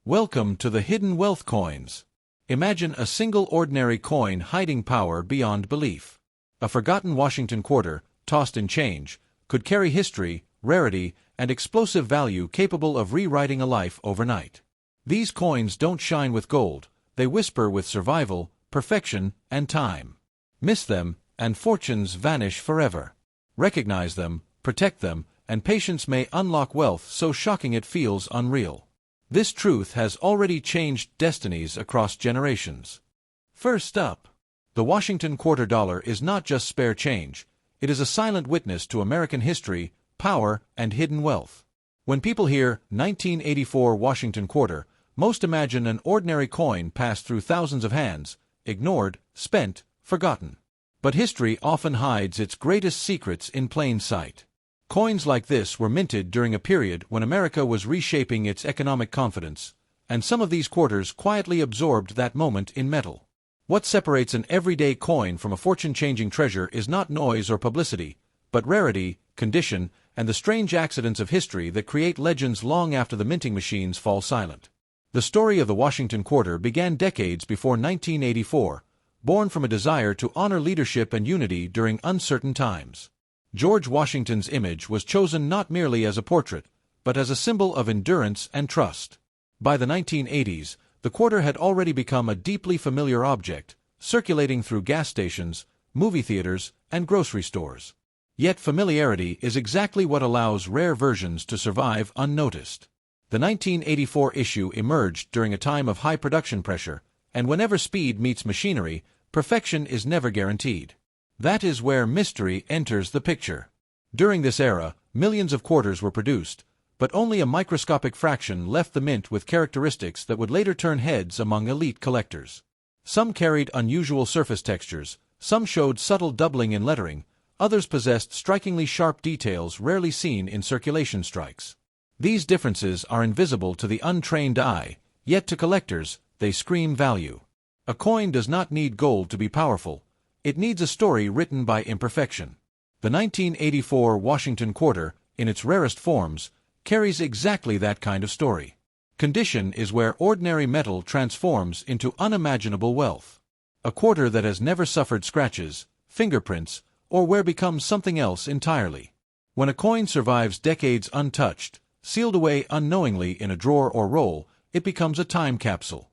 Welcome to the Hidden Wealth Coins. Imagine a single ordinary coin hiding power beyond belief. A forgotten Washington quarter, tossed in change, could carry history, rarity, and explosive value capable of rewriting a life overnight. These coins don't shine with gold, they whisper with survival, perfection, and time. Miss them, and fortunes vanish forever. Recognize them, protect them, and patience may unlock wealth so shocking it feels unreal. This truth has already changed destinies across generations. First up, the Washington quarter dollar is not just spare change, it is a silent witness to American history, power, and hidden wealth. When people hear 1984 Washington quarter, most imagine an ordinary coin passed through thousands of hands, ignored, spent, forgotten. But history often hides its greatest secrets in plain sight. Coins like this were minted during a period when America was reshaping its economic confidence, and some of these quarters quietly absorbed that moment in metal. What separates an everyday coin from a fortune-changing treasure is not noise or publicity, but rarity, condition, and the strange accidents of history that create legends long after the minting machines fall silent. The story of the Washington quarter began decades before 1984, born from a desire to honor leadership and unity during uncertain times. George Washington's image was chosen not merely as a portrait, but as a symbol of endurance and trust. By the 1980s, the quarter had already become a deeply familiar object, circulating through gas stations, movie theaters, and grocery stores. Yet familiarity is exactly what allows rare versions to survive unnoticed. The 1984 issue emerged during a time of high production pressure, and whenever speed meets machinery, perfection is never guaranteed. That is where mystery enters the picture. During this era, millions of quarters were produced, but only a microscopic fraction left the mint with characteristics that would later turn heads among elite collectors. Some carried unusual surface textures, some showed subtle doubling in lettering, others possessed strikingly sharp details rarely seen in circulation strikes. These differences are invisible to the untrained eye, yet to collectors, they scream value. A coin does not need gold to be powerful. It needs a story written by imperfection. The 1984 Washington quarter, in its rarest forms, carries exactly that kind of story. Condition is where ordinary metal transforms into unimaginable wealth. A quarter that has never suffered scratches, fingerprints, or where becomes something else entirely. When a coin survives decades untouched, sealed away unknowingly in a drawer or roll, it becomes a time capsule.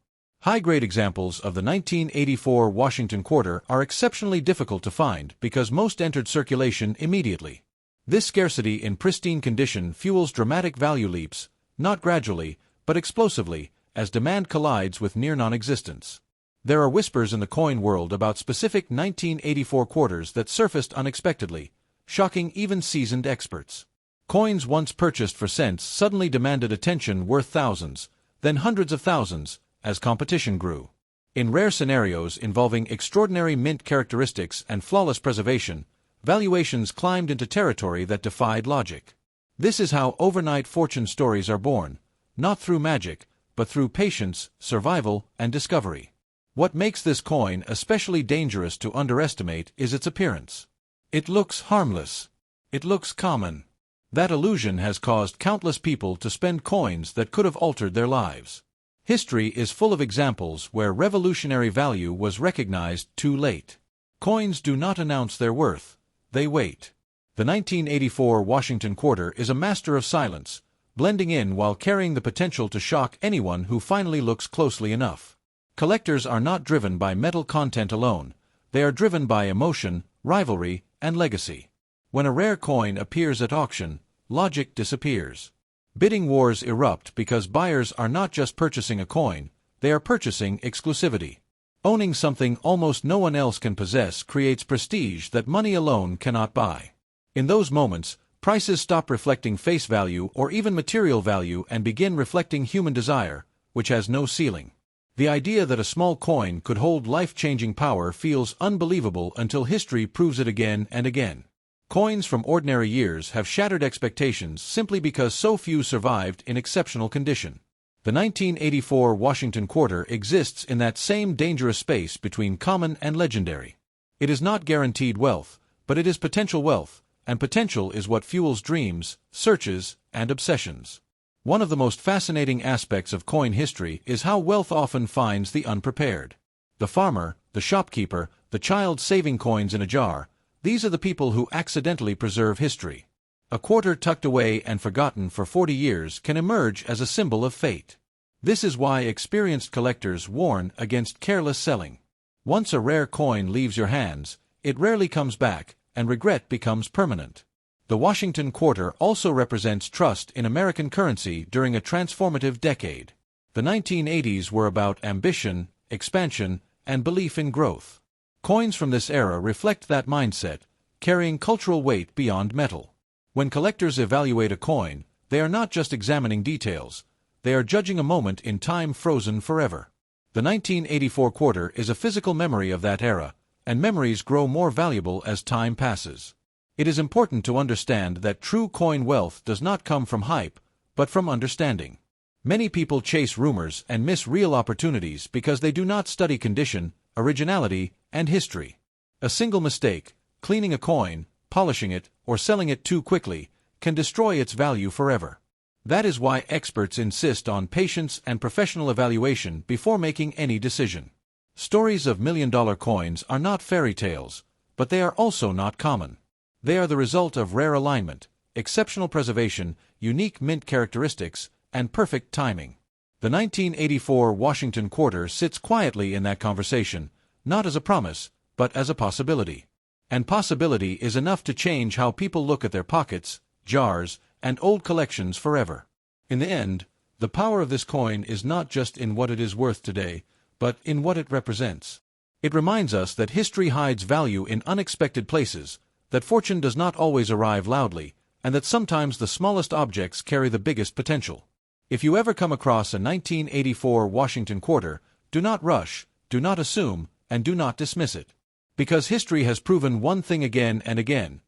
High-grade examples of the 1984 Washington quarter are exceptionally difficult to find because most entered circulation immediately. This scarcity in pristine condition fuels dramatic value leaps, not gradually, but explosively, as demand collides with near non-existence. There are whispers in the coin world about specific 1984 quarters that surfaced unexpectedly, shocking even seasoned experts. Coins once purchased for cents suddenly demanded attention worth thousands, then hundreds of thousands, as competition grew. In rare scenarios involving extraordinary mint characteristics and flawless preservation, valuations climbed into territory that defied logic. This is how overnight fortune stories are born, not through magic, but through patience, survival, and discovery. What makes this coin especially dangerous to underestimate is its appearance. It looks harmless. It looks common. That illusion has caused countless people to spend coins that could have altered their lives. History is full of examples where revolutionary value was recognized too late. Coins do not announce their worth, they wait. The 1984 Washington quarter is a master of silence, blending in while carrying the potential to shock anyone who finally looks closely enough. Collectors are not driven by metal content alone, they are driven by emotion, rivalry, and legacy. When a rare coin appears at auction, logic disappears. Bidding wars erupt because buyers are not just purchasing a coin, they are purchasing exclusivity. Owning something almost no one else can possess creates prestige that money alone cannot buy. In those moments, prices stop reflecting face value or even material value and begin reflecting human desire, which has no ceiling. The idea that a small coin could hold life-changing power feels unbelievable until history proves it again and again. Coins from ordinary years have shattered expectations simply because so few survived in exceptional condition. The 1984 Washington quarter exists in that same dangerous space between common and legendary. It is not guaranteed wealth, but it is potential wealth, and potential is what fuels dreams, searches, and obsessions. One of the most fascinating aspects of coin history is how wealth often finds the unprepared. The farmer, the shopkeeper, the child saving coins in a jar, these are the people who accidentally preserve history. A quarter tucked away and forgotten for 40 years can emerge as a symbol of fate. This is why experienced collectors warn against careless selling. Once a rare coin leaves your hands, it rarely comes back, and regret becomes permanent. The Washington quarter also represents trust in American currency during a transformative decade. The 1980s were about ambition, expansion, and belief in growth. Coins from this era reflect that mindset, carrying cultural weight beyond metal. When collectors evaluate a coin, they are not just examining details, they are judging a moment in time frozen forever. The 1984 quarter is a physical memory of that era, and memories grow more valuable as time passes. It is important to understand that true coin wealth does not come from hype, but from understanding. Many people chase rumors and miss real opportunities because they do not study condition, originality, and history. A single mistake, cleaning a coin, polishing it, or selling it too quickly, can destroy its value forever. That is why experts insist on patience and professional evaluation before making any decision. Stories of million-dollar coins are not fairy tales, but they are also not common. They are the result of rare alignment, exceptional preservation, unique mint characteristics, and perfect timing. The 1984 Washington quarter sits quietly in that conversation, not as a promise, but as a possibility. And possibility is enough to change how people look at their pockets, jars, and old collections forever. In the end, the power of this coin is not just in what it is worth today, but in what it represents. It reminds us that history hides value in unexpected places, that fortune does not always arrive loudly, and that sometimes the smallest objects carry the biggest potential. If you ever come across a 1984 Washington quarter, do not rush, do not assume, and do not dismiss it. Because history has proven one thing again and again: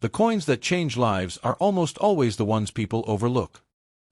the coins that change lives are almost always the ones people overlook.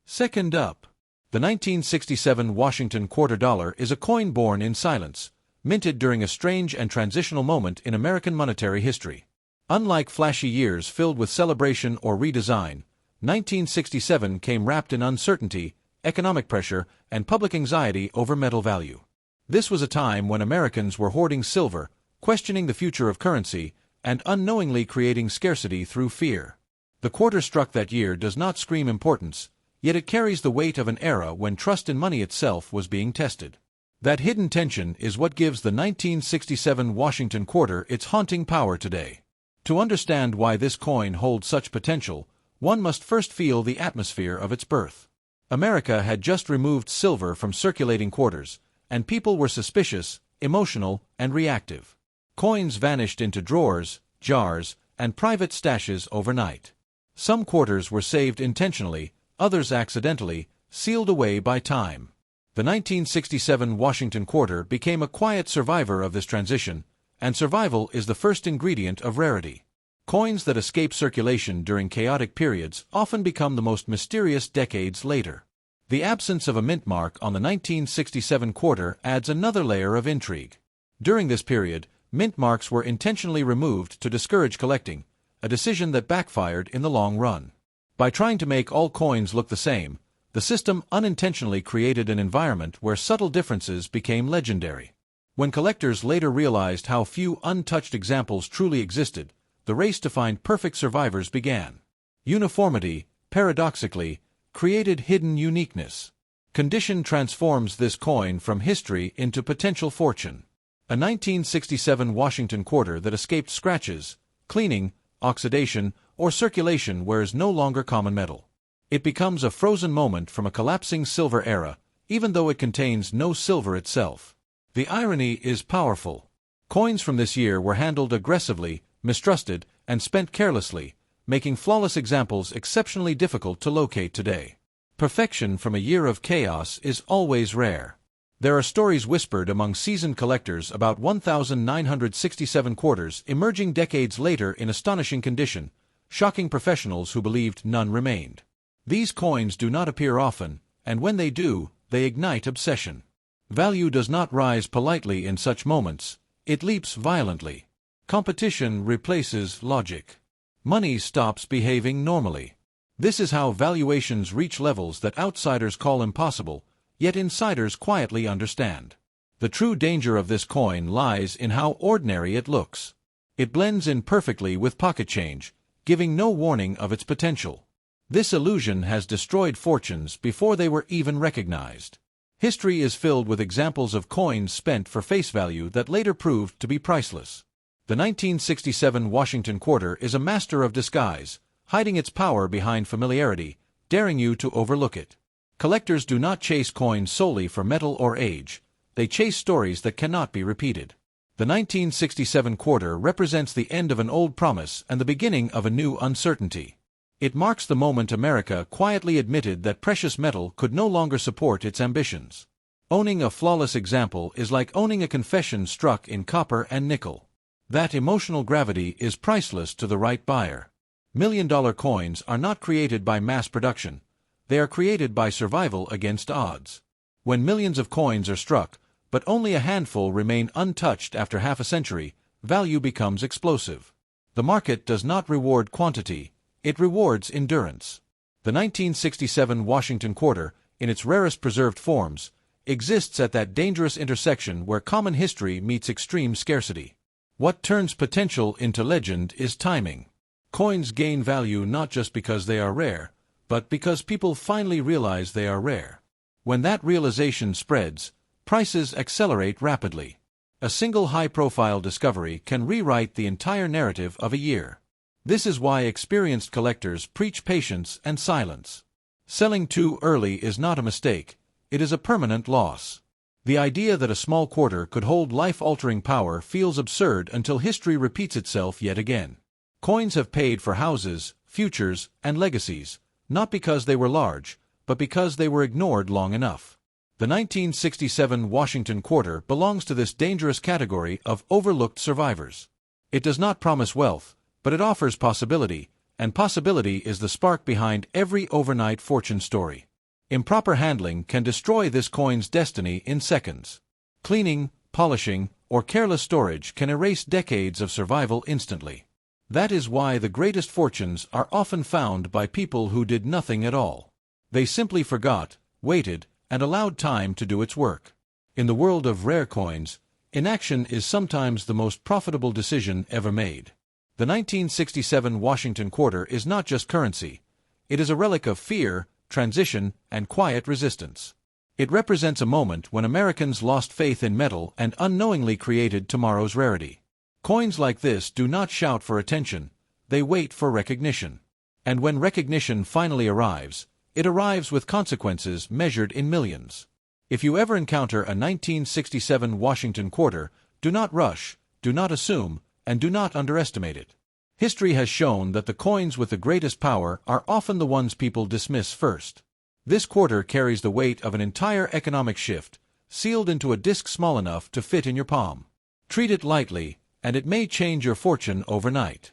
Second up, the 1967 Washington quarter dollar is a coin born in silence, minted during a strange and transitional moment in American monetary history. Unlike flashy years filled with celebration or redesign, 1967 came wrapped in uncertainty, economic pressure, and public anxiety over metal value. This was a time when Americans were hoarding silver, questioning the future of currency, and unknowingly creating scarcity through fear. The quarter struck that year does not scream importance, yet it carries the weight of an era when trust in money itself was being tested. That hidden tension is what gives the 1967 Washington quarter its haunting power today. To understand why this coin holds such potential, one must first feel the atmosphere of its birth. America had just removed silver from circulating quarters, and people were suspicious, emotional, and reactive. Coins vanished into drawers, jars, and private stashes overnight. Some quarters were saved intentionally, others accidentally, sealed away by time. The 1967 Washington quarter became a quiet survivor of this transition, and survival is the first ingredient of rarity. Coins that escape circulation during chaotic periods often become the most mysterious decades later. The absence of a mint mark on the 1967 quarter adds another layer of intrigue. During this period, mint marks were intentionally removed to discourage collecting, a decision that backfired in the long run. By trying to make all coins look the same, the system unintentionally created an environment where subtle differences became legendary. When collectors later realized how few untouched examples truly existed, the race to find perfect survivors began. Uniformity, paradoxically, created hidden uniqueness. Condition transforms this coin from history into potential fortune. A 1967 Washington quarter that escaped scratches, cleaning, oxidation, or circulation wears no longer common metal. It becomes a frozen moment from a collapsing silver era, even though it contains no silver itself. The irony is powerful. Coins from this year were handled aggressively, mistrusted, and spent carelessly, making flawless examples exceptionally difficult to locate today. Perfection from a year of chaos is always rare. There are stories whispered among seasoned collectors about 1,967 quarters emerging decades later in astonishing condition, shocking professionals who believed none remained. These coins do not appear often, and when they do, they ignite obsession. Value does not rise politely in such moments, it leaps violently. Competition replaces logic. Money stops behaving normally. This is how valuations reach levels that outsiders call impossible, yet insiders quietly understand. The true danger of this coin lies in how ordinary it looks. It blends in perfectly with pocket change, giving no warning of its potential. This illusion has destroyed fortunes before they were even recognized. History is filled with examples of coins spent for face value that later proved to be priceless. The 1967 Washington quarter is a master of disguise, hiding its power behind familiarity, daring you to overlook it. Collectors do not chase coins solely for metal or age. They chase stories that cannot be repeated. The 1967 quarter represents the end of an old promise and the beginning of a new uncertainty. It marks the moment America quietly admitted that precious metal could no longer support its ambitions. Owning a flawless example is like owning a confession struck in copper and nickel. That emotional gravity is priceless to the right buyer. $1,000,000 coins are not created by mass production. They are created by survival against odds. When millions of coins are struck, but only a handful remain untouched after half a century, value becomes explosive. The market does not reward quantity, it rewards endurance. The 1967 Washington quarter, in its rarest preserved forms, exists at that dangerous intersection where common history meets extreme scarcity. What turns potential into legend is timing. Coins gain value not just because they are rare, but because people finally realize they are rare. When that realization spreads, prices accelerate rapidly. A single high-profile discovery can rewrite the entire narrative of a year. This is why experienced collectors preach patience and silence. Selling too early is not a mistake, it is a permanent loss. The idea that a small quarter could hold life-altering power feels absurd until history repeats itself yet again. Coins have paid for houses, futures, and legacies, not because they were large, but because they were ignored long enough. The 1967 Washington quarter belongs to this dangerous category of overlooked survivors. It does not promise wealth, but it offers possibility, and possibility is the spark behind every overnight fortune story. Improper handling can destroy this coin's destiny in seconds. Cleaning, polishing, or careless storage can erase decades of survival instantly. That is why the greatest fortunes are often found by people who did nothing at all. They simply forgot, waited, and allowed time to do its work. In the world of rare coins, inaction is sometimes the most profitable decision ever made. The 1967 Washington quarter is not just currency. It is a relic of fear, transition, and quiet resistance. It represents a moment when Americans lost faith in metal and unknowingly created tomorrow's rarity. Coins like this do not shout for attention, they wait for recognition. And when recognition finally arrives, it arrives with consequences measured in millions. If you ever encounter a 1967 Washington quarter, do not rush, do not assume, and do not underestimate it. History has shown that the coins with the greatest power are often the ones people dismiss first. This quarter carries the weight of an entire economic shift, sealed into a disc small enough to fit in your palm. Treat it lightly, and it may change your fortune overnight.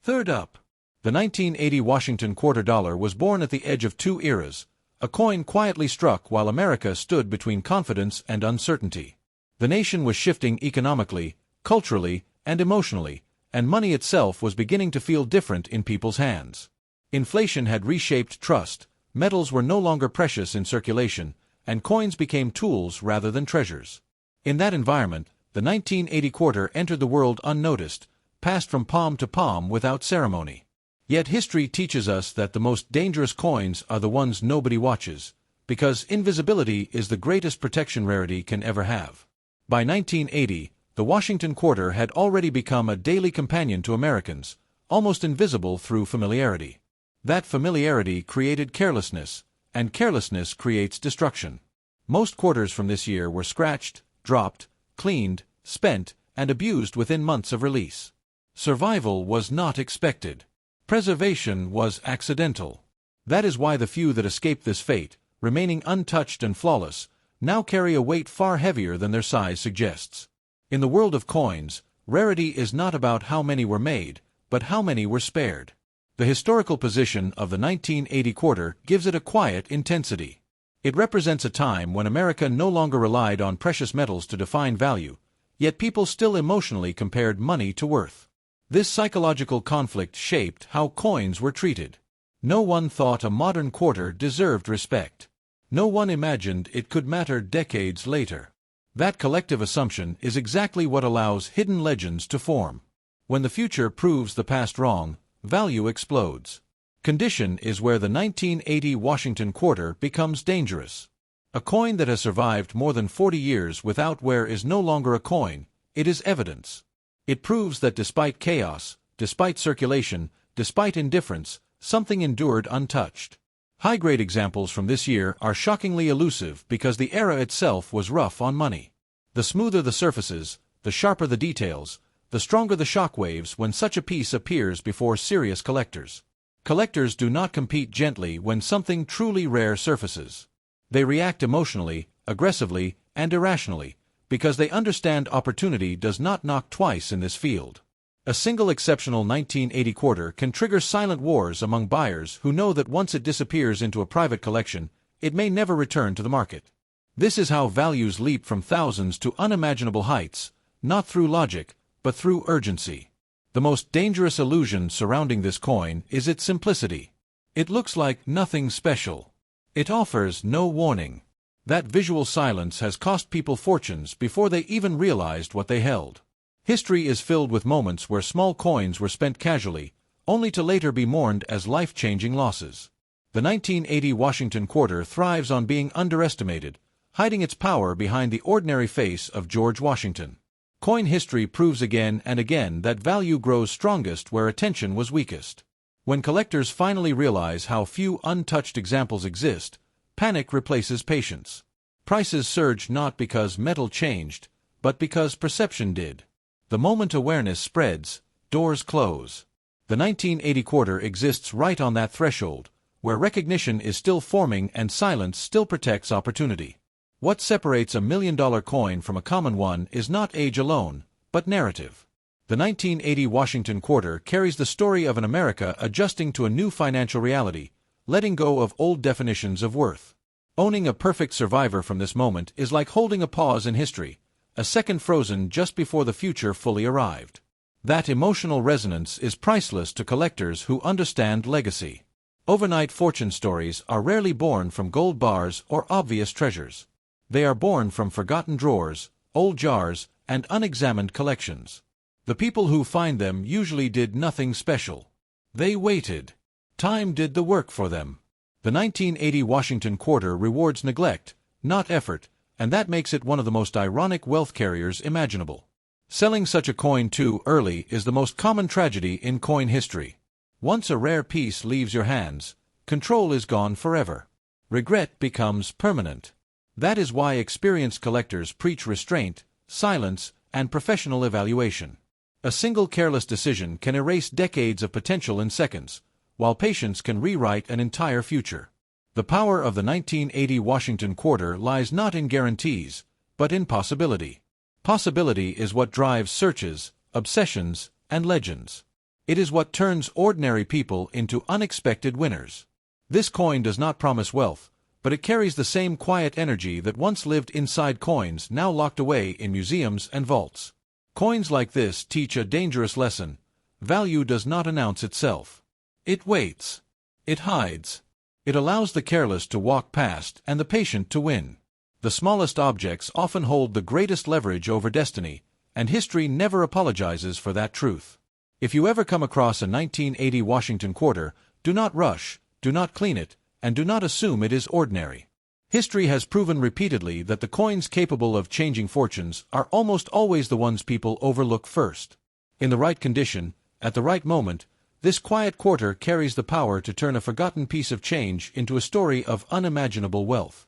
Third up. The 1980 Washington quarter dollar was born at the edge of two eras, a coin quietly struck while America stood between confidence and uncertainty. The nation was shifting economically, culturally, and emotionally, and money itself was beginning to feel different in people's hands. Inflation had reshaped trust, metals were no longer precious in circulation, and coins became tools rather than treasures. In that environment, the 1980 quarter entered the world unnoticed, passed from palm to palm without ceremony. Yet history teaches us that the most dangerous coins are the ones nobody watches, because invisibility is the greatest protection rarity can ever have. By 1980, the Washington quarter had already become a daily companion to Americans, almost invisible through familiarity. That familiarity created carelessness, and carelessness creates destruction. Most quarters from this year were scratched, dropped, cleaned, spent, and abused within months of release. Survival was not expected. Preservation was accidental. That is why the few that escaped this fate, remaining untouched and flawless, now carry a weight far heavier than their size suggests. In the world of coins, rarity is not about how many were made, but how many were spared. The historical position of the 1980 quarter gives it a quiet intensity. It represents a time when America no longer relied on precious metals to define value, yet people still emotionally compared money to worth. This psychological conflict shaped how coins were treated. No one thought a modern quarter deserved respect. No one imagined it could matter decades later. That collective assumption is exactly what allows hidden legends to form. When the future proves the past wrong, value explodes. Condition is where the 1980 Washington quarter becomes dangerous. A coin that has survived more than 40 years without wear is no longer a coin, it is evidence. It proves that despite chaos, despite circulation, despite indifference, something endured untouched. High-grade examples from this year are shockingly elusive because the era itself was rough on money. The smoother the surfaces, the sharper the details, the stronger the shockwaves when such a piece appears before serious collectors. Collectors do not compete gently when something truly rare surfaces. They react emotionally, aggressively, and irrationally, because they understand opportunity does not knock twice in this field. A single exceptional 1980 quarter can trigger silent wars among buyers who know that once it disappears into a private collection, it may never return to the market. This is how values leap from thousands to unimaginable heights, not through logic, but through urgency. The most dangerous illusion surrounding this coin is its simplicity. It looks like nothing special. It offers no warning. That visual silence has cost people fortunes before they even realized what they held. History is filled with moments where small coins were spent casually, only to later be mourned as life-changing losses. The 1980 Washington quarter thrives on being underestimated, hiding its power behind the ordinary face of George Washington. Coin history proves again and again that value grows strongest where attention was weakest. When collectors finally realize how few untouched examples exist, panic replaces patience. Prices surge not because metal changed, but because perception did. The moment awareness spreads, doors close. The 1980 quarter exists right on that threshold, where recognition is still forming and silence still protects opportunity. What separates a $1 million coin from a common one is not age alone, but narrative. The 1980 Washington quarter carries the story of an America adjusting to a new financial reality, letting go of old definitions of worth. Owning a perfect survivor from this moment is like holding a pause in history, a second frozen just before the future fully arrived. That emotional resonance is priceless to collectors who understand legacy. Overnight fortune stories are rarely born from gold bars or obvious treasures. They are born from forgotten drawers, old jars, and unexamined collections. The people who find them usually did nothing special. They waited. Time did the work for them. The 1980 Washington quarter rewards neglect, not effort, and that makes it one of the most ironic wealth carriers imaginable. Selling such a coin too early is the most common tragedy in coin history. Once a rare piece leaves your hands, control is gone forever. Regret becomes permanent. That is why experienced collectors preach restraint, silence, and professional evaluation. A single careless decision can erase decades of potential in seconds, while patience can rewrite an entire future. The power of the 1980 Washington quarter lies not in guarantees, but in possibility. Possibility is what drives searches, obsessions, and legends. It is what turns ordinary people into unexpected winners. This coin does not promise wealth, but it carries the same quiet energy that once lived inside coins now locked away in museums and vaults. Coins like this teach a dangerous lesson. Value does not announce itself. It waits. It hides. It allows the careless to walk past and the patient to win. The smallest objects often hold the greatest leverage over destiny, and history never apologizes for that truth. If you ever come across a 1980 Washington quarter, do not rush, do not clean it, and do not assume it is ordinary. History has proven repeatedly that the coins capable of changing fortunes are almost always the ones people overlook first. In the right condition, at the right moment, this quiet quarter carries the power to turn a forgotten piece of change into a story of unimaginable wealth.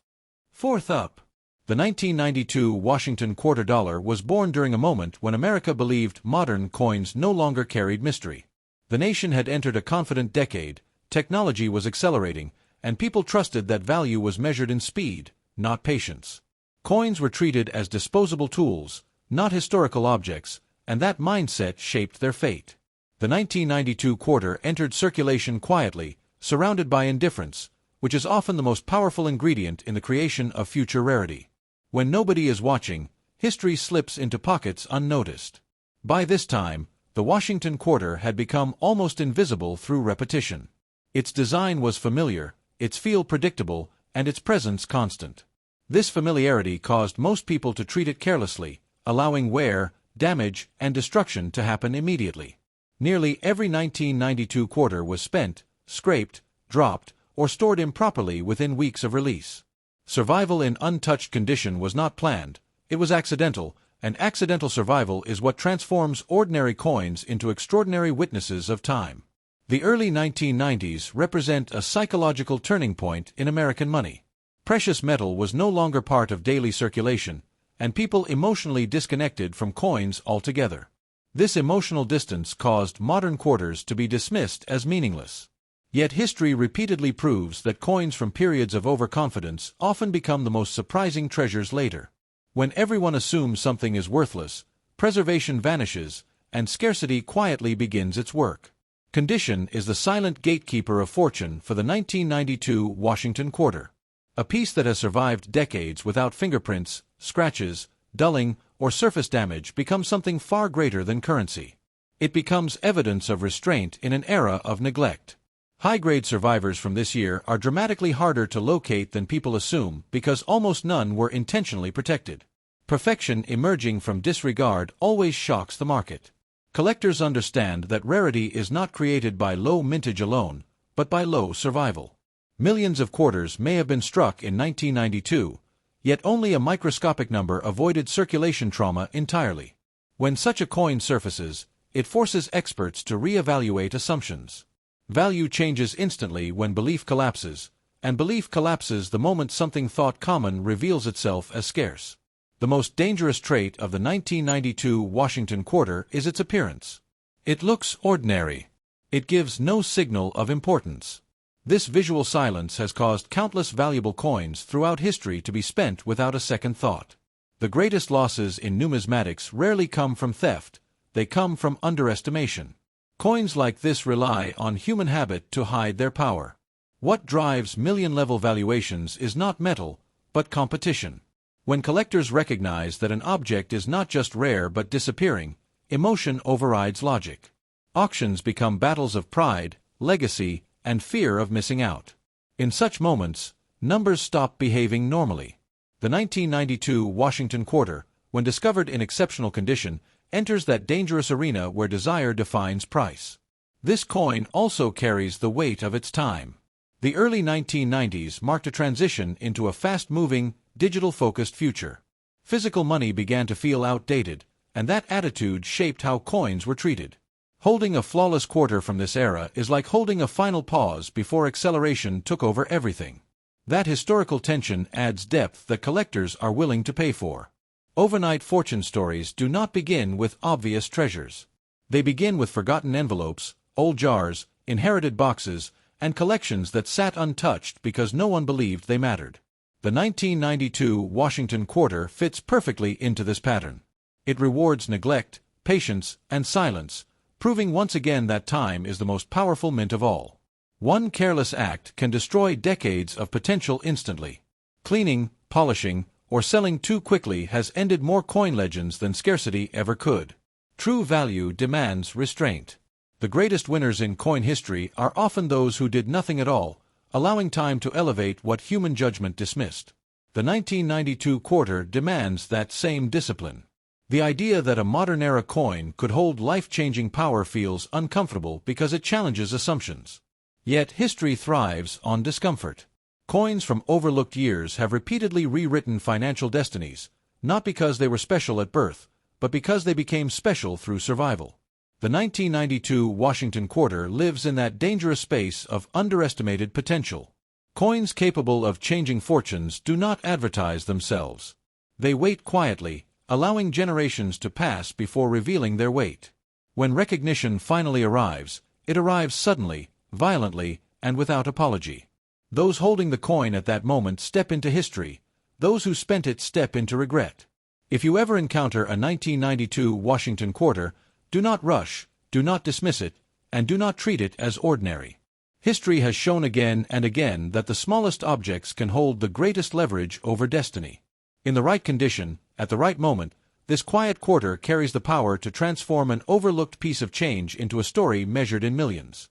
Fourth up. The 1992 Washington quarter dollar was born during a moment when America believed modern coins no longer carried mystery. The nation had entered a confident decade, technology was accelerating, and people trusted that value was measured in speed, not patience. Coins were treated as disposable tools, not historical objects, and that mindset shaped their fate. The 1992 quarter entered circulation quietly, surrounded by indifference, which is often the most powerful ingredient in the creation of future rarity. When nobody is watching, history slips into pockets unnoticed. By this time, the Washington quarter had become almost invisible through repetition. Its design was familiar, its feel predictable, and its presence constant. This familiarity caused most people to treat it carelessly, allowing wear, damage, and destruction to happen immediately. Nearly every 1992 quarter was spent, scraped, dropped, or stored improperly within weeks of release. Survival in untouched condition was not planned, it was accidental, and accidental survival is what transforms ordinary coins into extraordinary witnesses of time. The early 1990s represent a psychological turning point in American money. Precious metal was no longer part of daily circulation, and people emotionally disconnected from coins altogether. This emotional distance caused modern quarters to be dismissed as meaningless. Yet history repeatedly proves that coins from periods of overconfidence often become the most surprising treasures later. When everyone assumes something is worthless, preservation vanishes, and scarcity quietly begins its work. Condition is the silent gatekeeper of fortune for the 1992 Washington quarter. A piece that has survived decades without fingerprints, scratches, dulling, or surface damage becomes something far greater than currency. It becomes evidence of restraint in an era of neglect. High-grade survivors from this year are dramatically harder to locate than people assume because almost none were intentionally protected. Perfection emerging from disregard always shocks the market. Collectors understand that rarity is not created by low mintage alone, but by low survival. Millions of quarters may have been struck in 1992, yet only a microscopic number avoided circulation trauma entirely. When such a coin surfaces, it forces experts to re-evaluate assumptions. Value changes instantly when belief collapses, and belief collapses the moment something thought common reveals itself as scarce. The most dangerous trait of the 1992 Washington quarter is its appearance. It looks ordinary. It gives no signal of importance. This visual silence has caused countless valuable coins throughout history to be spent without a second thought. The greatest losses in numismatics rarely come from theft, they come from underestimation. Coins like this rely on human habit to hide their power. What drives million-level valuations is not metal, but competition. When collectors recognize that an object is not just rare but disappearing, emotion overrides logic. Auctions become battles of pride, legacy, and fear of missing out. In such moments, numbers stop behaving normally. The 1992 Washington quarter, when discovered in exceptional condition, enters that dangerous arena where desire defines price. This coin also carries the weight of its time. The early 1990s marked a transition into a fast-moving, digital-focused future. Physical money began to feel outdated, and that attitude shaped how coins were treated. Holding a flawless quarter from this era is like holding a final pause before acceleration took over everything. That historical tension adds depth that collectors are willing to pay for. Overnight fortune stories do not begin with obvious treasures. They begin with forgotten envelopes, old jars, inherited boxes, and collections that sat untouched because no one believed they mattered. The 1992 Washington quarter fits perfectly into this pattern. It rewards neglect, patience, and silence, proving once again that time is the most powerful mint of all. One careless act can destroy decades of potential instantly. Cleaning, polishing, or selling too quickly has ended more coin legends than scarcity ever could. True value demands restraint. The greatest winners in coin history are often those who did nothing at all, allowing time to elevate what human judgment dismissed. The 1992 quarter demands that same discipline. The idea that a modern-era coin could hold life-changing power feels uncomfortable because it challenges assumptions. Yet history thrives on discomfort. Coins from overlooked years have repeatedly rewritten financial destinies, not because they were special at birth, but because they became special through survival. The 1992 Washington quarter lives in that dangerous space of underestimated potential. Coins capable of changing fortunes do not advertise themselves. They wait quietly, allowing generations to pass before revealing their weight. When recognition finally arrives, it arrives suddenly, violently, and without apology. Those holding the coin at that moment step into history. Those who spent it step into regret. If you ever encounter a 1992 Washington quarter, do not rush, do not dismiss it, and do not treat it as ordinary. History has shown again and again that the smallest objects can hold the greatest leverage over destiny. In the right condition, at the right moment, this quiet quarter carries the power to transform an overlooked piece of change into a story measured in millions.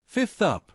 Fifth up.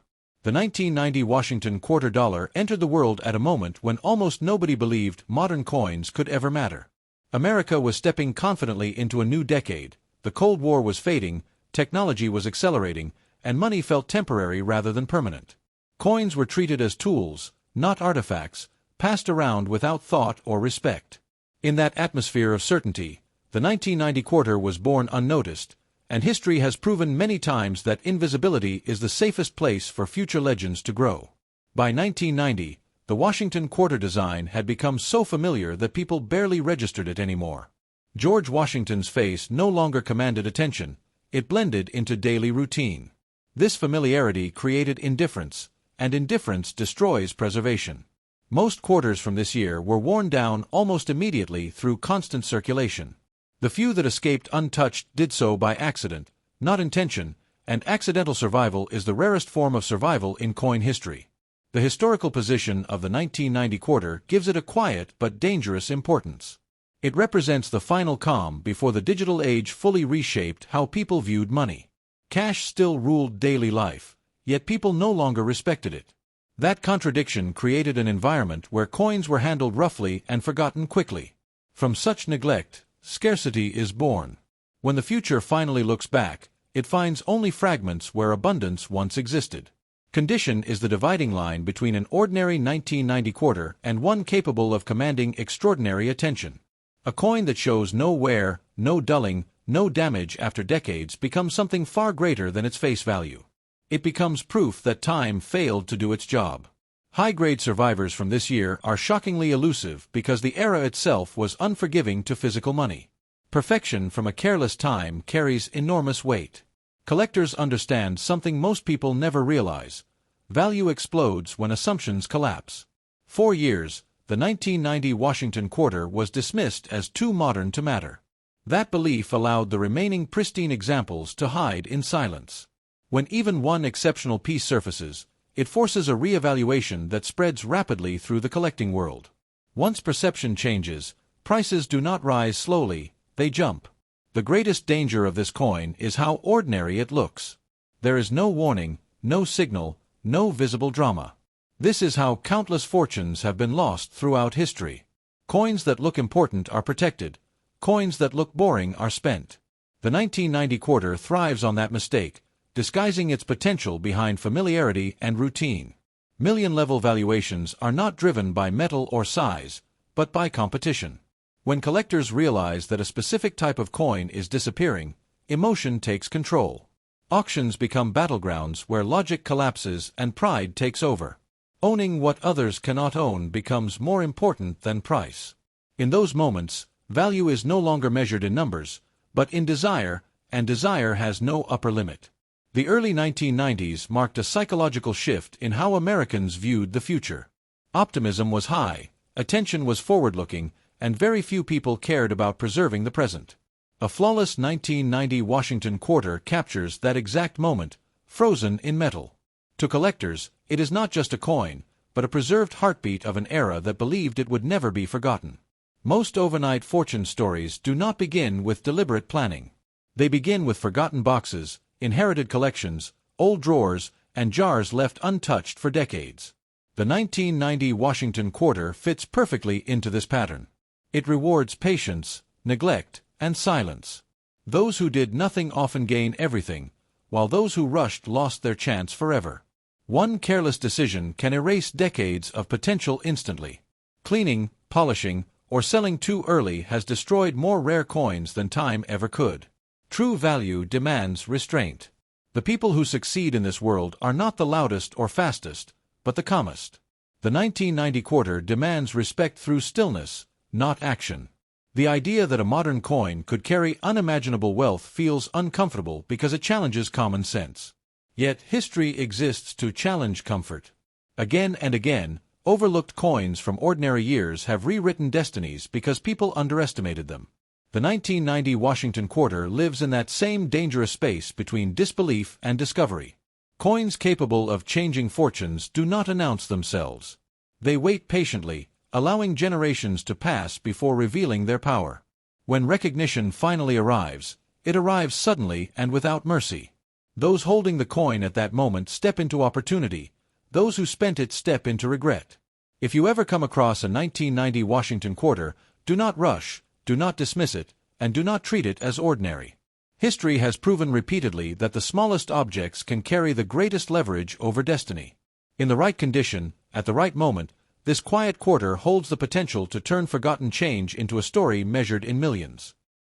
The 1990 Washington quarter dollar entered the world at a moment when almost nobody believed modern coins could ever matter. America was stepping confidently into a new decade, the Cold War was fading, technology was accelerating, and money felt temporary rather than permanent. Coins were treated as tools, not artifacts, passed around without thought or respect. In that atmosphere of certainty, the 1990 quarter was born unnoticed, and history has proven many times that invisibility is the safest place for future legends to grow. By 1990, the Washington quarter design had become so familiar that people barely registered it anymore. George Washington's face no longer commanded attention, it blended into daily routine. This familiarity created indifference, and indifference destroys preservation. Most quarters from this year were worn down almost immediately through constant circulation. The few that escaped untouched did so by accident, not intention, and accidental survival is the rarest form of survival in coin history. The historical position of the 1990 quarter gives it a quiet but dangerous importance. It represents the final calm before the digital age fully reshaped how people viewed money. Cash still ruled daily life, yet people no longer respected it. That contradiction created an environment where coins were handled roughly and forgotten quickly. From such neglect, scarcity is born. When the future finally looks back, it finds only fragments where abundance once existed. Condition is the dividing line between an ordinary 1990 quarter and one capable of commanding extraordinary attention. A coin that shows no wear, no dulling, no damage after decades becomes something far greater than its face value. It becomes proof that time failed to do its job. High-grade survivors from this year are shockingly elusive because the era itself was unforgiving to physical money. Perfection from a careless time carries enormous weight. Collectors understand something most people never realize. Value explodes when assumptions collapse. For years, the 1990 Washington quarter was dismissed as too modern to matter. That belief allowed the remaining pristine examples to hide in silence. When even one exceptional piece surfaces, it forces a re-evaluation that spreads rapidly through the collecting world. Once perception changes, prices do not rise slowly, they jump. The greatest danger of this coin is how ordinary it looks. There is no warning, no signal, no visible drama. This is how countless fortunes have been lost throughout history. Coins that look important are protected. Coins that look boring are spent. The 1990 quarter thrives on that mistake, disguising its potential behind familiarity and routine. Million-level valuations are not driven by metal or size, but by competition. When collectors realize that a specific type of coin is disappearing, emotion takes control. Auctions become battlegrounds where logic collapses and pride takes over. Owning what others cannot own becomes more important than price. In those moments, value is no longer measured in numbers, but in desire, and desire has no upper limit. The early 1990s marked a psychological shift in how Americans viewed the future. Optimism was high, attention was forward-looking, and very few people cared about preserving the present. A flawless 1990 Washington quarter captures that exact moment, frozen in metal. To collectors, it is not just a coin, but a preserved heartbeat of an era that believed it would never be forgotten. Most overnight fortune stories do not begin with deliberate planning. They begin with forgotten boxes, inherited collections, old drawers, and jars left untouched for decades. The 1990 Washington quarter fits perfectly into this pattern. It rewards patience, neglect, and silence. Those who did nothing often gain everything, while those who rushed lost their chance forever. One careless decision can erase decades of potential instantly. Cleaning, polishing, or selling too early has destroyed more rare coins than time ever could. True value demands restraint. The people who succeed in this world are not the loudest or fastest, but the calmest. The 1990 quarter demands respect through stillness, not action. The idea that a modern coin could carry unimaginable wealth feels uncomfortable because it challenges common sense. Yet history exists to challenge comfort. Again and again, overlooked coins from ordinary years have rewritten destinies because people underestimated them. The 1990 Washington quarter lives in that same dangerous space between disbelief and discovery. Coins capable of changing fortunes do not announce themselves. They wait patiently, allowing generations to pass before revealing their power. When recognition finally arrives, it arrives suddenly and without mercy. Those holding the coin at that moment step into opportunity, Those who spent it step into regret. If you ever come across a 1990 Washington quarter, do not rush, do not dismiss it, and do not treat it as ordinary. History has proven repeatedly that the smallest objects can carry the greatest leverage over destiny. In the right condition, at the right moment, this quiet quarter holds the potential to turn forgotten change into a story measured in millions.